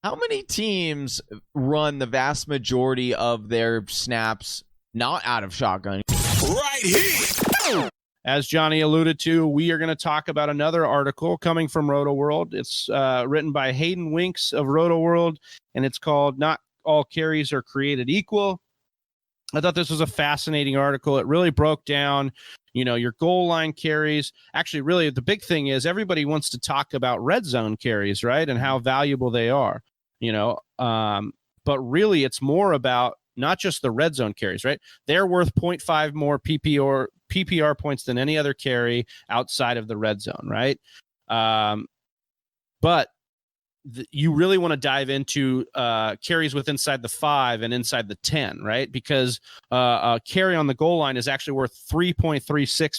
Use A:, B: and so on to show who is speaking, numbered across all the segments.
A: How many teams run the vast majority of their snaps not out of shotgun?
B: Right here.
C: As Johnny alluded to, we are going to talk about another article coming from Roto World. It's written by Hayden Winks of Roto World, and it's called Not All Carries Are Created Equal. I thought this was a fascinating article. It really broke down, your goal line carries. Actually, really, the big thing is everybody wants to talk about red zone carries, right, and how valuable they are, but really it's more about not just the red zone carries, right? They're worth 0.5 more PPR points than any other carry outside of the red zone, right? But you really want to dive into carries with inside the 5 and inside the 10, right? Because a carry on the goal line is actually worth 3.36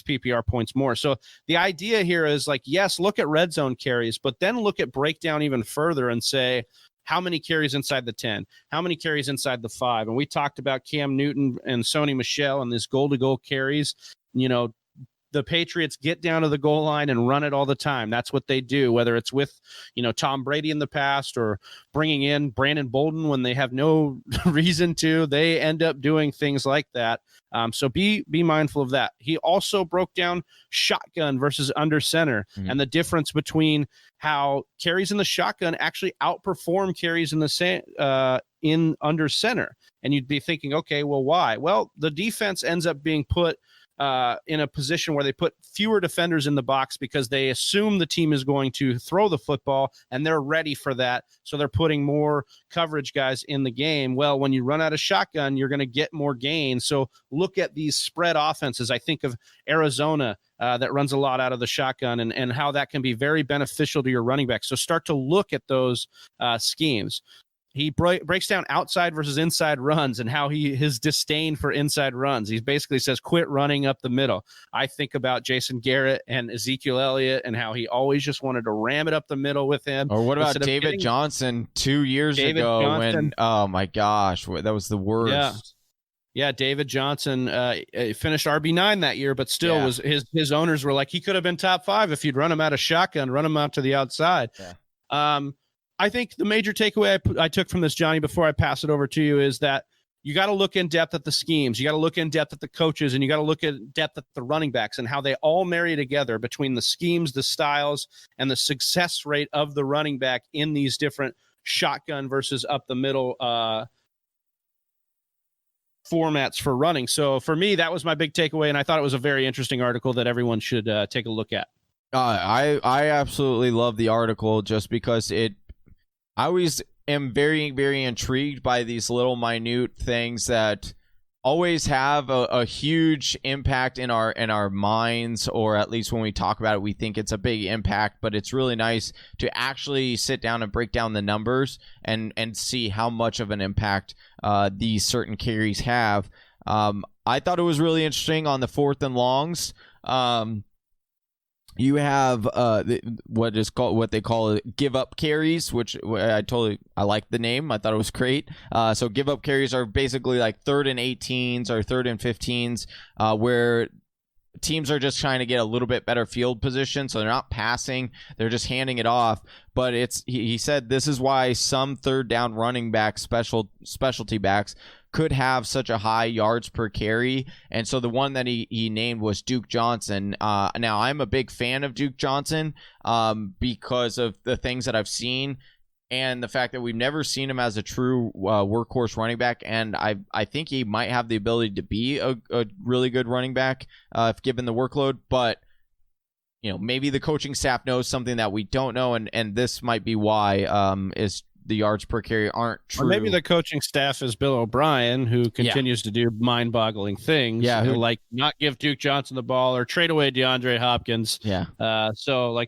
C: PPR points more. So the idea here is like, yes, look at red zone carries, but then look at breakdown even further and say, how many carries inside the 10? How many carries inside the 5? And we talked about Cam Newton and Sony Michel and this goal-to-goal carries. The Patriots get down to the goal line and run it all the time. That's what they do, whether it's with, Tom Brady in the past or bringing in Brandon Bolden when they have no reason to. They end up doing things like that. So be mindful of that. He also broke down shotgun versus under center and the difference between how carries in the shotgun actually outperform carries in the in under center. And you'd be thinking, okay, well, why? Well, the defense ends up being put in a position where they put fewer defenders in the box because they assume the team is going to throw the football and they're ready for that. So they're putting more coverage guys in the game. Well, when you run out of shotgun, you're going to get more gain. So look at these spread offenses. I think of Arizona that runs a lot out of the shotgun and how that can be very beneficial to your running back. So start to look at those schemes. He breaks down outside versus inside runs and how his disdain for inside runs. He basically says, quit running up the middle. I think about Jason Garrett and Ezekiel Elliott and how he always just wanted to ram it up the middle with him.
A: Or what about David Johnson 2 years ago when, oh my gosh, that was the worst.
C: Yeah, David Johnson finished RB9 that year, but still was his owners were like, he could have been top 5 if you'd run him out of shotgun, run him out to the outside. Yeah. I think the major takeaway I took from this, Johnny, before I pass it over to you, is that you got to look in depth at the schemes. You got to look in depth at the coaches, and you got to look in depth at the running backs and how they all marry together between the schemes, the styles, and the success rate of the running back in these different shotgun versus up the middle formats for running. So for me, that was my big takeaway, and I thought it was a very interesting article that everyone should take a look at.
A: I absolutely love the article just because I always am very, very intrigued by these little minute things that always have a huge impact in our minds, or at least when we talk about it, we think it's a big impact, but it's really nice to actually sit down and break down the numbers and see how much of an impact these certain carries have. I thought it was really interesting on the 4th and longs. You have what they call give up carries, which I like the name. I thought it was great. So give up carries are basically like 3rd and 18s or 3rd and 15s, where teams are just trying to get a little bit better field position, so they're not passing, they're just handing it off. But he said this is why some third down running backs, specialty backs, could have such a high yards per carry. And so the one that he named was Duke Johnson. Now, I'm a big fan of Duke Johnson because of the things that I've seen and the fact that we've never seen him as a true workhorse running back. And I think he might have the ability to be a really good running back if given the workload. But maybe the coaching staff knows something that we don't know, and this might be why is the yards per carry aren't true.
C: Or maybe the coaching staff is Bill O'Brien, who continues to do mind-boggling things.
A: Yeah,
C: who not give Duke Johnson the ball or trade away DeAndre Hopkins.
A: Yeah.
C: So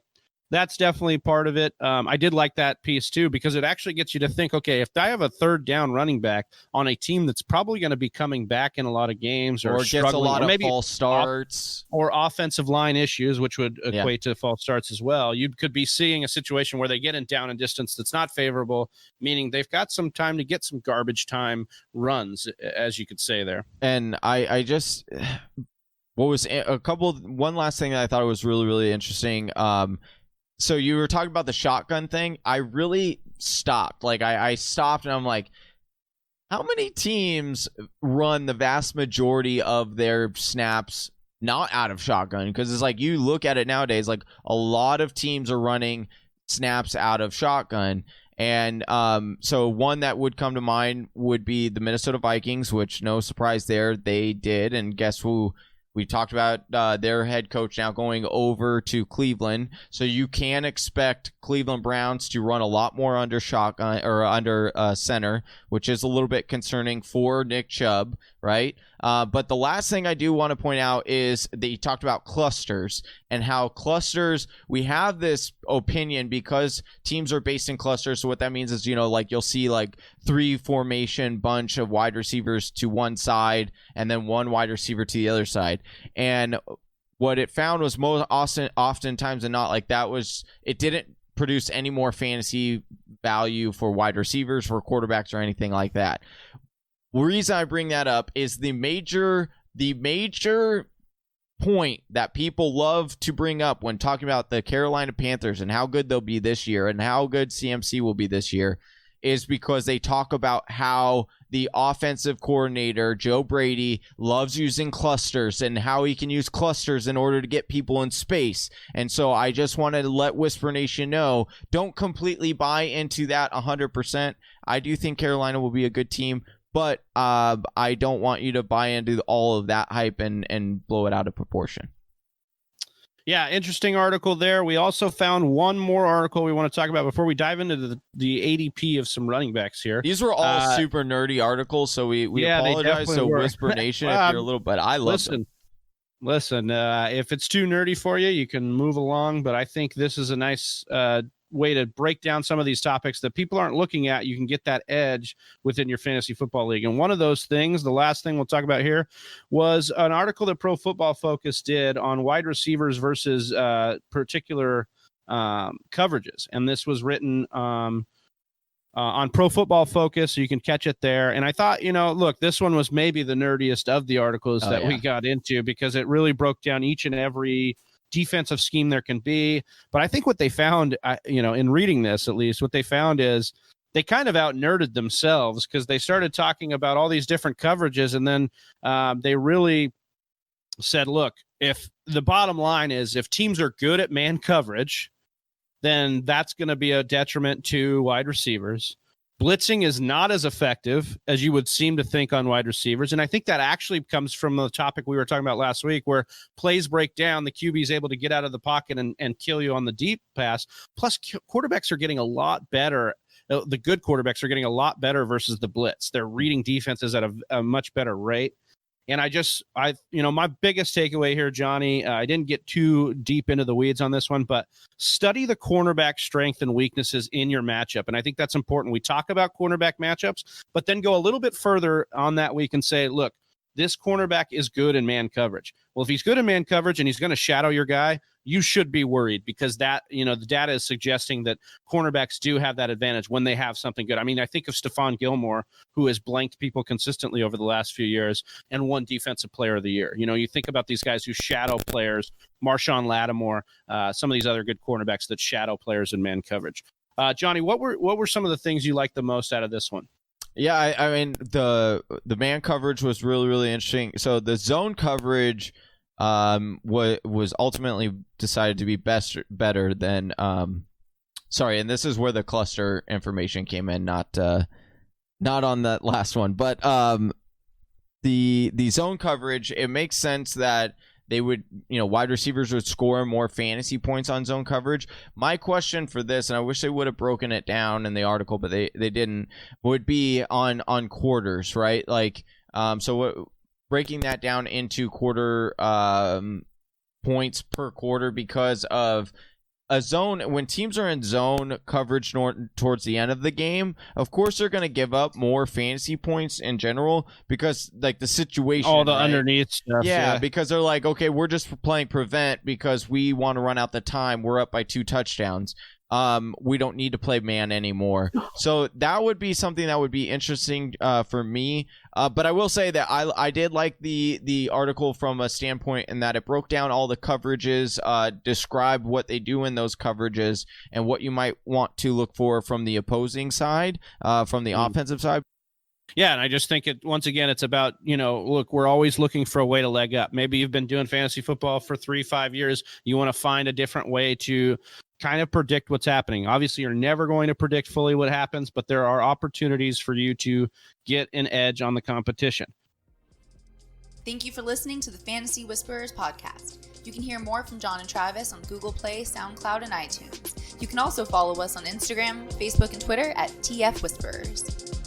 C: that's definitely part of it. I did like that piece too, because it actually gets you to think, okay, if I have a third down running back on a team that's probably going to be coming back in a lot of games or
A: gets a lot of false starts
C: or offensive line issues, which would equate to false starts as well. You could be seeing a situation where they get in down and distance that's not favorable, meaning they've got some time to get some garbage time runs, as you could say there.
A: And I just, one last thing that I thought was really, really interesting. So you were talking about the shotgun thing. I really stopped. Like I stopped and I'm like, how many teams run the vast majority of their snaps not out of shotgun? Because it's like you look at it nowadays, like a lot of teams are running snaps out of shotgun. And so one that would come to mind would be the Minnesota Vikings, which no surprise there, they did. And guess who? We talked about their head coach now going over to Cleveland. So you can expect Cleveland Browns to run a lot more under shotgun or under center, which is a little bit concerning for Nick Chubb, right? But the last thing I do want to point out is that you talked about clusters and how clusters, we have this opinion because teams are based in clusters. So what that means is, like you'll see like 3 formation bunch of wide receivers to one side and then 1 wide receiver to the other side. And what it found was most oftentimes than not, like that was, it didn't produce any more fantasy value for wide receivers, for quarterbacks, or anything like that. The reason I bring that up is the major point that people love to bring up when talking about the Carolina Panthers and how good they'll be this year and how good CMC will be this year is because they talk about how the offensive coordinator, Joe Brady, loves using clusters and how he can use clusters in order to get people in space. And so I just wanted to let Whisper Nation know, don't completely buy into that 100%. I do think Carolina will be a good team, but I don't want you to buy into all of that hype and blow it out of proportion.
C: Yeah, interesting article there. We also found one more article we want to talk about before we dive into the ADP of some running backs here.
A: These were all super nerdy articles, so we apologize. So Whisper Nation, if you're a little bit, I love them.
C: Listen, if it's too nerdy for you, you can move along, but I think this is a nice way to break down some of these topics that people aren't looking at. You can get that edge within your fantasy football league. And one of those things, the last thing we'll talk about here, was an article that Pro Football Focus did on wide receivers versus particular coverages. And this was written on Pro Football Focus, so you can catch it there. And I thought, look, this one was maybe the nerdiest of the articles we got into, because it really broke down each and every defensive scheme there can be. But I think what they found, in reading this, at least what they found is they kind of out nerded themselves, because they started talking about all these different coverages. And then they really said, look, if the bottom line is if teams are good at man coverage, then that's going to be a detriment to wide receivers. Blitzing is not as effective as you would seem to think on wide receivers. And I think that actually comes from the topic we were talking about last week, where plays break down, the QB is able to get out of the pocket and kill you on the deep pass. Plus, quarterbacks are getting a lot better. The good quarterbacks are getting a lot better versus the blitz. They're reading defenses at a much better rate. And my biggest takeaway here, Johnny, I didn't get too deep into the weeds on this one, but study the cornerback strength and weaknesses in your matchup. And I think that's important. We talk about cornerback matchups, but then go a little bit further on that. We can say, look, this cornerback is good in man coverage. Well, if he's good in man coverage and he's going to shadow your guy, you should be worried, because that, the data is suggesting that cornerbacks do have that advantage when they have something good. I mean, I think of Stephon Gilmore, who has blanked people consistently over the last few years and won Defensive Player of the Year. You think about these guys who shadow players, Marshawn Lattimore, some of these other good cornerbacks that shadow players in man coverage. Johnny, what were some of the things you liked the most out of this one?
A: Yeah, I mean, the man coverage was really, really interesting. So the zone coverage was ultimately decided to be better than and this is where the cluster information came in, not on that last one, but the zone coverage, it makes sense that they would, wide receivers would score more fantasy points on zone coverage. My question for this, and I wish they would have broken it down in the article, but they didn't, would be on quarters, right? Like, breaking that down into quarter points per quarter, because of a zone. When teams are in zone coverage towards the end of the game, of course they're going to give up more fantasy points in general, because like the situation,
C: all the underneath stuff.
A: Yeah, because they're like, okay, we're just playing prevent because we want to run out the time. We're up by 2 touchdowns. we don't need to play man anymore. So that would be something that would be interesting for me. But I will say that I did like the article from a standpoint in that it broke down all the coverages, described what they do in those coverages, and what you might want to look for from the opposing side, from the offensive side.
C: Yeah, and I just think once again, it's about, look, we're always looking for a way to leg up. Maybe you've been doing fantasy football for 3-5 years. You want to find a different way to kind of predict what's happening. Obviously, you're never going to predict fully what happens, but there are opportunities for you to get an edge on the competition.
D: Thank you for listening to the Fantasy Whisperers podcast. You can hear more from John and Travis on Google Play, SoundCloud, and iTunes. You can also follow us on Instagram, Facebook, and Twitter at TF Whisperers.